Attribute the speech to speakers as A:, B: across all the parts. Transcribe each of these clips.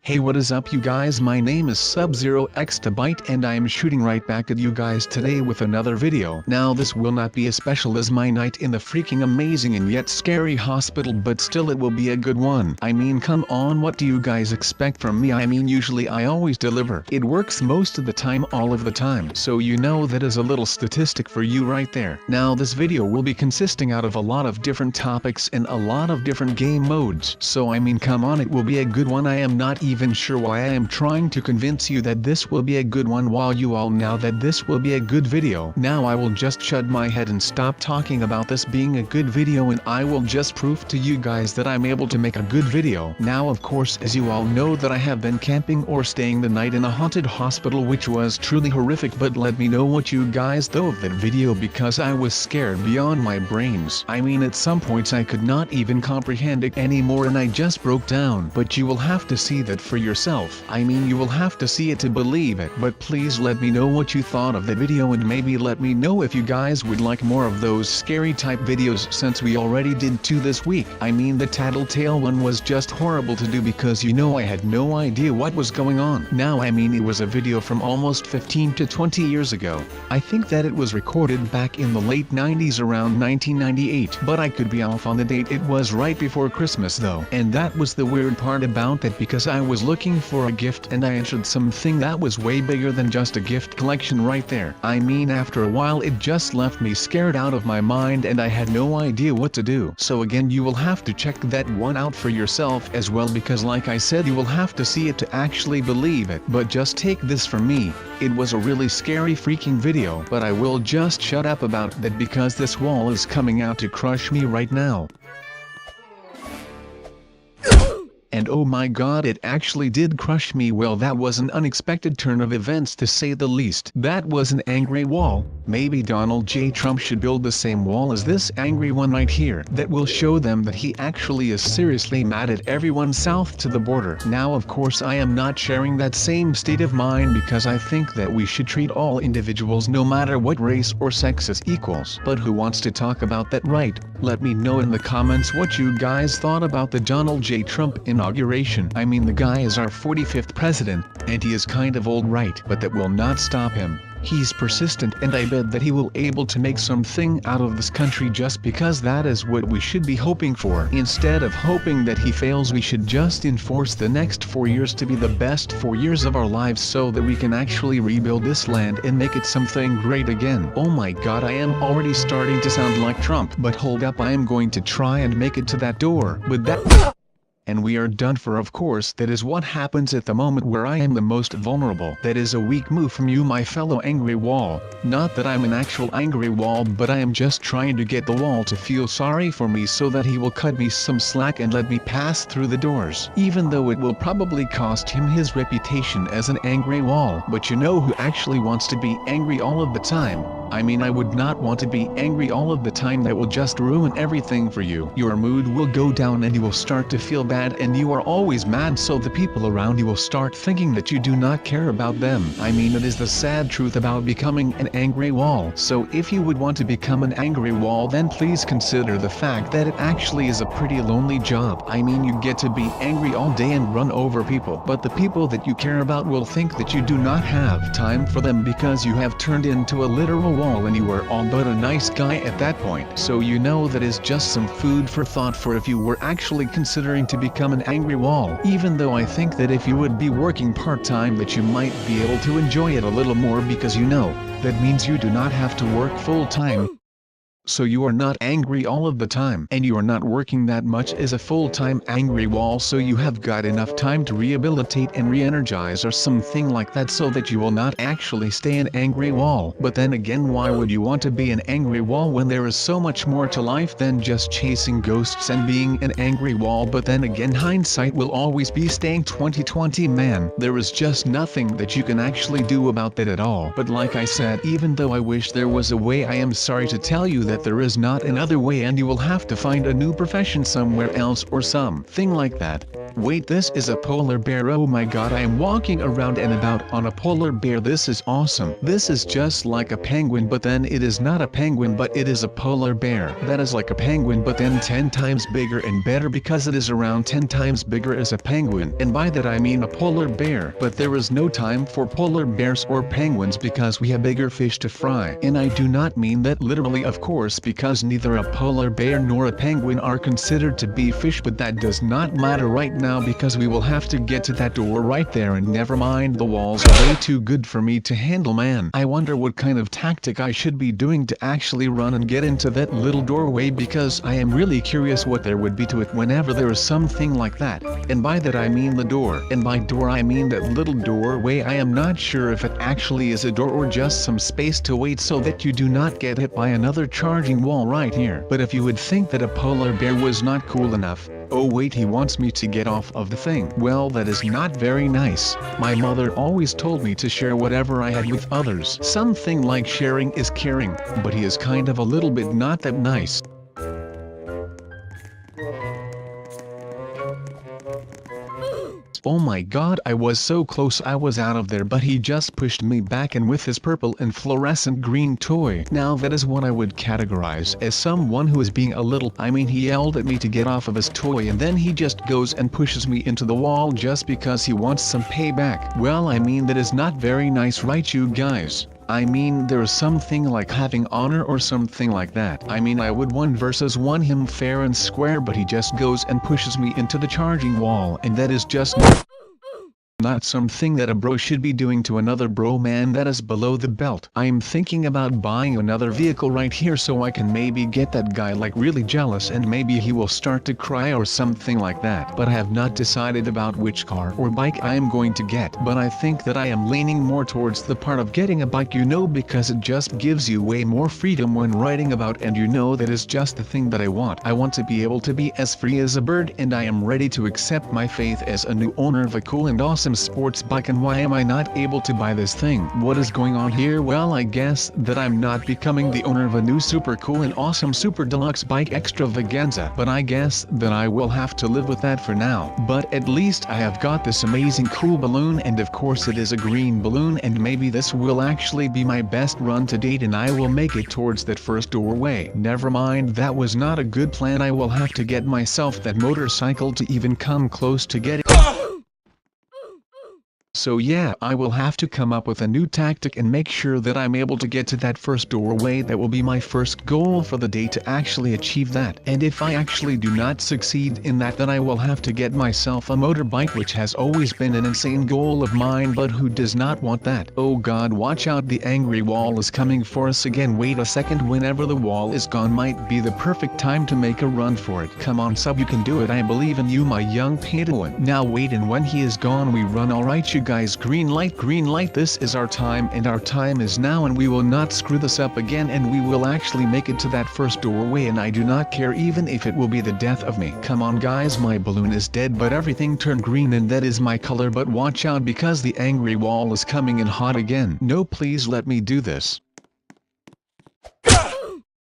A: Hey, what is up you guys, my name is Sub-Zero-Exabyte and I am shooting right back at you guys today with another video. Now this will not be as special as my night in the freaking amazing and yet scary hospital, but still it will be a good one. I mean, come on, what do you guys expect from me? I mean, usually I always deliver. It works most of the time, all of the time. So you know that is a little statistic for you right there. Now this video will be consisting out of a lot of different topics and a lot of different game modes. So I mean, come on, it will be a good one. I am not even sure why I am trying to convince you that this will be a good one while you all know that this will be a good video. Now I will just shut my head and stop talking about this being a good video, and I will just prove to you guys that I'm able to make a good video. Now of course, as you all know, that I have been camping or staying the night in a haunted hospital, which was truly horrific, but let me know what you guys thought of that video because I was scared beyond my brains. I mean, at some points I could not even comprehend it anymore and I just broke down. But you will have to see that for yourself. I mean, you will have to see it to believe it. But please let me know what you thought of the video, and maybe let me know if you guys would like more of those scary type videos, since we already did 2 this week. I mean, the tattletale one was just horrible to do because you know I had no idea what was going on. Now I mean, it was a video from almost 15 to 20 years ago. I think that it was recorded back in the late 90s, around 1998, but I could be off on the date. It was right before Christmas though, and that was the weird part about that, because I was looking for a gift and I entered something that was way bigger than just a gift collection right there. I mean, after a while it just left me scared out of my mind and I had no idea what to do. So again, you will have to check that one out for yourself as well, because like I said, you will have to see it to actually believe it. But just take this from me, it was a really scary freaking video, but I will just shut up about that because this wall is coming out to crush me right now. And oh my god, it actually did crush me. Well, that was an unexpected turn of events to say the least. That was an angry wall. Maybe Donald J. Trump should build the same wall as this angry one right here. That will show them that he actually is seriously mad at everyone south to the border. Now of course I am not sharing that same state of mind, because I think that we should treat all individuals no matter what race or sex as equals. But who wants to talk about that, right? Let me know in the comments what you guys thought about the Donald J. Trump inauguration. I mean, the guy is our 45th president, and he is kind of old, right? But that will not stop him. He's persistent, and I bet that he will able to make something out of this country, just because that is what we should be hoping for. Instead of hoping that he fails, we should just enforce the next 4 years to be the best 4 years of our lives, so that we can actually rebuild this land and make it something great again. Oh my god, I am already starting to sound like Trump. But hold up, I am going to try and make it to that door. But that... And we are done for. Of course, that is what happens at the moment where I am the most vulnerable. That is a weak move from you, my fellow angry wall. Not that I'm an actual angry wall, but I am just trying to get the wall to feel sorry for me so that he will cut me some slack and let me pass through the doors. Even though it will probably cost him his reputation as an angry wall. But you know who actually wants to be angry all of the time? I mean, I would not want to be angry all of the time. That will just ruin everything for you. Your mood will go down and you will start to feel bad, and you are always mad, so the people around you will start thinking that you do not care about them. I mean, it is the sad truth about becoming an angry wall. So if you would want to become an angry wall, then please consider the fact that it actually is a pretty lonely job. I mean, you get to be angry all day and run over people, but the people that you care about will think that you do not have time for them because you have turned into a literal wall and you were all but a nice guy at that point. So you know, that is just some food for thought for if you were actually considering to become an angry wall. Even though I think that if you would be working part-time, that you might be able to enjoy it a little more, because you know, that means you do not have to work full-time. So you are not angry all of the time, and you are not working that much as a full-time angry wall, so you have got enough time to rehabilitate and re-energize or something like that, so that you will not actually stay an angry wall. But then again, why would you want to be an angry wall when there is so much more to life than just chasing ghosts and being an angry wall? But then again, hindsight will always be staying 2020, man. There is just nothing that you can actually do about that at all. But like I said, even though I wish there was a way, I am sorry to tell you that there is not another way, and you will have to find a new profession somewhere else or something like that. Wait, this is a polar bear. Oh my god, I am walking around and about on a polar bear. This is awesome. This is just like a penguin, but then it is not a penguin, but it is a polar bear. That is like a penguin, but then 10 times bigger and better because it is around 10 times bigger as a penguin. And by that I mean a polar bear. But there is no time for polar bears or penguins because we have bigger fish to fry. And I do not mean that literally, of course, because neither a polar bear nor a penguin are considered to be fish, but that does not matter right now because we will have to get to that door right there, and never mind, the walls are way too good for me to handle. Man, I wonder what kind of tactic I should be doing to actually run and get into that little doorway, because I am really curious what there would be to it whenever there is something like that. And by that I mean the door, and by door I mean that little doorway. I am not sure if it actually is a door or just some space to wait so that you do not get hit by another charging wall right here. But if you would think that a polar bear was not cool enough, oh wait, he wants me to get off of the thing. Well, that is not very nice. My mother always told me to share whatever I had with others. Something like sharing is caring, but he is kind of a little bit not that nice. Oh my god, I was so close, I was out of there, but he just pushed me back, and with his purple and fluorescent green toy. Now that is what I would categorize as someone who is being a little, I mean, he yelled at me to get off of his toy, and then he just goes and pushes me into the wall just because he wants some payback. Well, I mean, that is not very nice, right you guys? I mean, there is something like having honor or something like that. I mean, I would 1 versus 1 him fair and square, but he just goes and pushes me into the charging wall, and that is just not something that a bro should be doing to another bro, man. That is below the belt. I am thinking about buying another vehicle right here so I can maybe get that guy like really jealous, and maybe he will start to cry or something like that. But I have not decided about which car or bike I am going to get. But I think that I am leaning more towards the part of getting a bike, you know, because it just gives you way more freedom when riding about, and you know, that is just the thing that I want. I want to be able to be as free as a bird, and I am ready to accept my faith as a new owner of a cool and awesome sports bike. And why am I not able to buy this thing? What is going on here? Well, I guess that I'm not becoming the owner of a new super cool and awesome super deluxe bike extravaganza, but I guess that I will have to live with that for now. But at least I have got this amazing cool balloon, and of course it is a green balloon, and maybe this will actually be my best run to date, and I will make it towards that first doorway. Never mind, that was not a good plan. I will have to get myself that motorcycle to even come close to getting. So yeah, I will have to come up with a new tactic and make sure that I'm able to get to that first doorway. That will be my first goal for the day, to actually achieve that. And if I actually do not succeed in that, then I will have to get myself a motorbike, which has always been an insane goal of mine, but who does not want that? Oh god, watch out, the angry wall is coming for us again. Wait a second, whenever the wall is gone might be the perfect time to make a run for it. Come on sub, you can do it, I believe in you my young Padawan. Now wait, and when he is gone we run. Alright you guys, green light, this is our time, and our time is now, and we will not screw this up again, and we will actually make it to that first doorway, and I do not care even if it will be the death of me. Come on guys, my balloon is dead, but everything turned green, and that is my color. But watch out, because the angry wall is coming in hot again. No, please let me do this.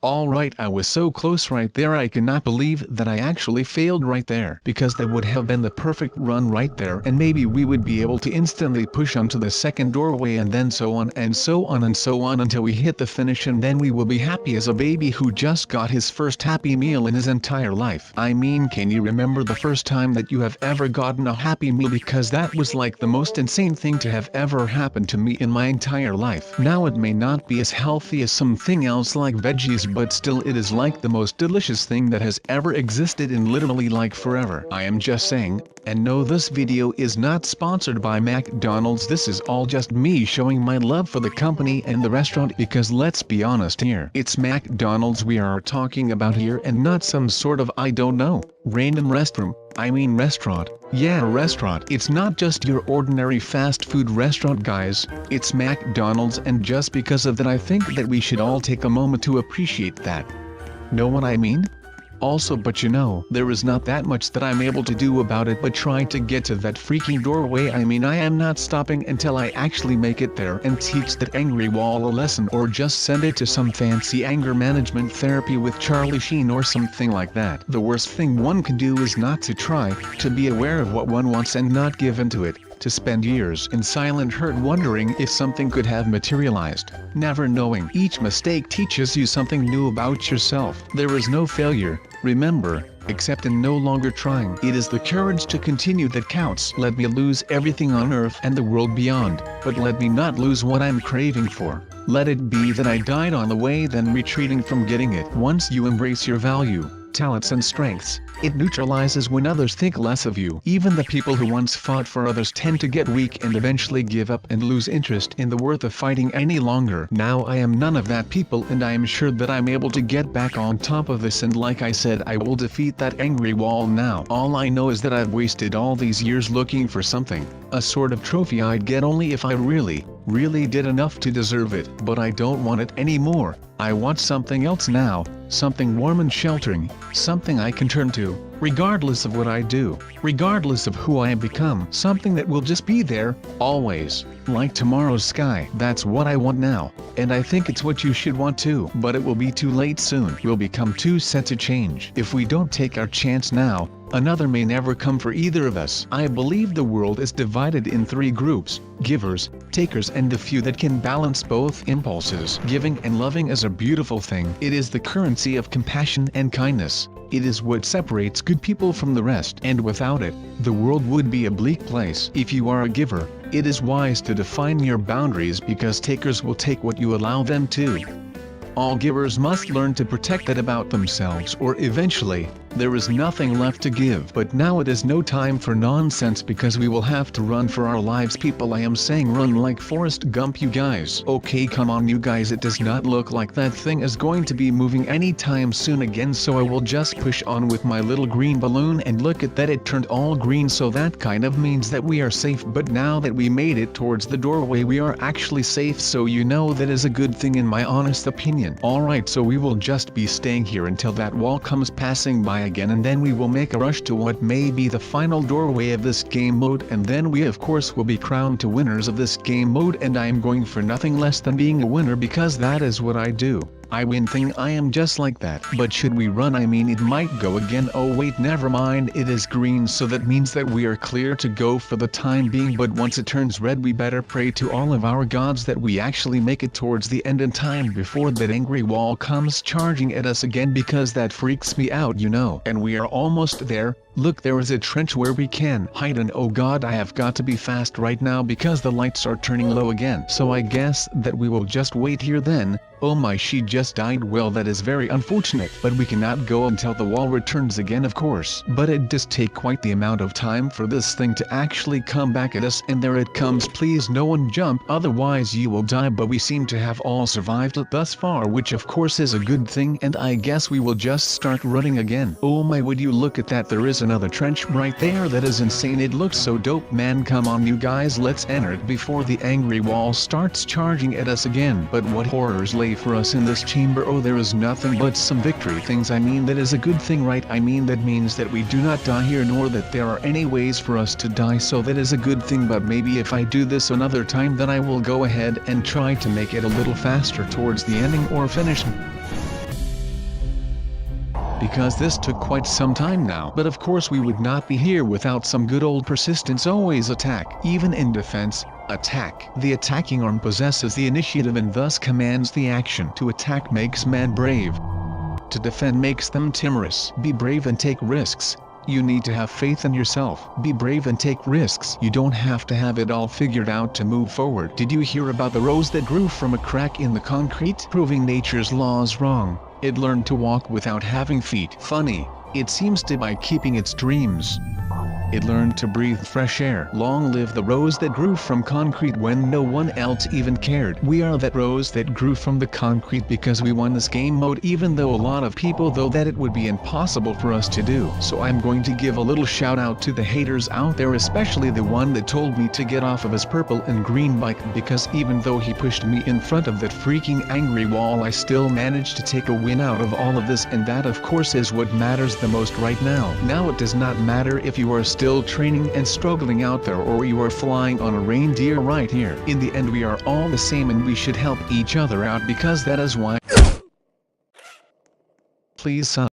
A: Alright, I was so close right there. I cannot believe that I actually failed right there, because that would have been the perfect run right there, and maybe we would be able to instantly push onto the second doorway, and then so on and so on and so on until we hit the finish, and then we will be happy as a baby who just got his first happy meal in his entire life. I mean, can you remember the first time that you have ever gotten a happy meal? Because that was like the most insane thing to have ever happened to me in my entire life. Now it may not be as healthy as something else like veggies, but still it is like the most delicious thing that has ever existed in literally like forever. I am just saying. And no, this video is not sponsored by McDonald's. This is all just me showing my love for the company and the restaurant, because let's be honest here, it's McDonald's we are talking about here, and not some sort of, I don't know, random restroom. I mean restaurant. Yeah, restaurant. It's not just your ordinary fast food restaurant guys, it's McDonald's, and just because of that I think that we should all take a moment to appreciate that. Know what I mean? Also, but you know, there is not that much that I'm able to do about it but try to get to that freaking doorway. I mean, I am not stopping until I actually make it there and teach that angry wall a lesson, or just send it to some fancy anger management therapy with Charlie Sheen or something like that. The worst thing one can do is not to try, to be aware of what one wants and not give in to it, to spend years in silent hurt wondering if something could have materialized, never knowing. Each mistake teaches you something new about yourself. There is no failure, remember, except in no longer trying. It is the courage to continue that counts. Let me lose everything on earth and the world beyond, but let me not lose what I'm craving for. Let it be that I died on the way than retreating from getting it. Once you embrace your value, talents and strengths, it neutralizes when others think less of you. Even the people who once fought for others tend to get weak and eventually give up and lose interest in the worth of fighting any longer. Now I am none of that people, and I am sure that I'm able to get back on top of this, and like I said, I will defeat that angry wall now. All I know is that I've wasted all these years looking for something, a sort of trophy I'd get only if I really did enough to deserve it. But I don't want it anymore. I want something else now, something warm and sheltering, something I can turn to, regardless of what I do, regardless of who I become. Something that will just be there, always, like tomorrow's sky. That's what I want now, and I think it's what you should want too. But it will be too late soon. We'll become too set to change. If we don't take our chance now, another may never come for either of us. I believe the world is divided in three groups: givers, takers, and the few that can balance both impulses. Giving and loving is a beautiful thing. It is the currency of compassion and kindness. It is what separates good people from the rest, and without it, the world would be a bleak place. If you are a giver, it is wise to define your boundaries, because takers will take what you allow them to. All givers must learn to protect that about themselves, or eventually, there is nothing left to give. But now it is no time for nonsense, because we will have to run for our lives. People, I am saying run like Forrest Gump, you guys. Okay, come on you guys, it does not look like that thing is going to be moving anytime soon again, so I will just push on with my little green balloon, and look at that, it turned all green, so that kind of means that we are safe. But now that we made it towards the doorway, we are actually safe, so you know that is a good thing in my honest opinion. Alright, so we will just be staying here until that wall comes passing by again, and then we will make a rush to what may be the final doorway of this game mode, and then we of course will be crowned to winners of this game mode, and I am going for nothing less than being a winner, because that is what I do. I win thing, I am just like that. But should we run? I mean, it might go again. Oh wait, never mind, it is green, so that means that we are clear to go for the time being. But once it turns red, we better pray to all of our gods that we actually make it towards the end in time before that angry wall comes charging at us again, because that freaks me out, you know. And we are almost there. Look, there is a trench where we can hide, and oh god, I have got to be fast right now because the lights are turning low again. So I guess that we will just wait here then. Oh my, she just died. Well, that is very unfortunate, but we cannot go until the wall returns again, of course. But it does take quite the amount of time for this thing to actually come back at us, and there it comes. Please no one jump, otherwise you will die. But we seem to have all survived it thus far, which of course is a good thing, and I guess we will just start running again. Oh my, would you look at that, there is another trench right there. That is insane, it looks so dope, man. Come on you guys, let's enter it before the angry wall starts charging at us again. But what horrors lay for us in this chamber? Oh, there is nothing but some victory things. I mean, that is a good thing, right? I mean, that means that we do not die here, nor that there are any ways for us to die, so that is a good thing. But maybe if I do this another time, then I will go ahead and try to make it a little faster towards the ending or finish, because this took quite some time now. But of course we would not be here without some good old persistence. Always attack, even in defense. Attack. The attacking arm possesses the initiative and thus commands the action. To attack makes man brave. To defend makes them timorous. Be brave and take risks. You need to have faith in yourself. Be brave and take risks. You don't have to have it all figured out to move forward. Did you hear about the rose that grew from a crack in the concrete? Proving nature's laws wrong. It learned to walk without having feet. Funny, it seems to by keeping its dreams. It learned to breathe fresh air. Long live the rose that grew from concrete when no one else even cared. We are that rose that grew from the concrete because we won this game mode, even though a lot of people thought that it would be impossible for us to do. So I'm going to give a little shout out to the haters out there, especially the one that told me to get off of his purple and green bike, because even though he pushed me in front of that freaking angry wall, I still managed to take a win out of all of this, and that of course is what matters the most right now. Now it does not matter if you are still training and struggling out there or you are flying on a reindeer right here. In the end we are all the same and we should help each other out, because that is why. Please sub.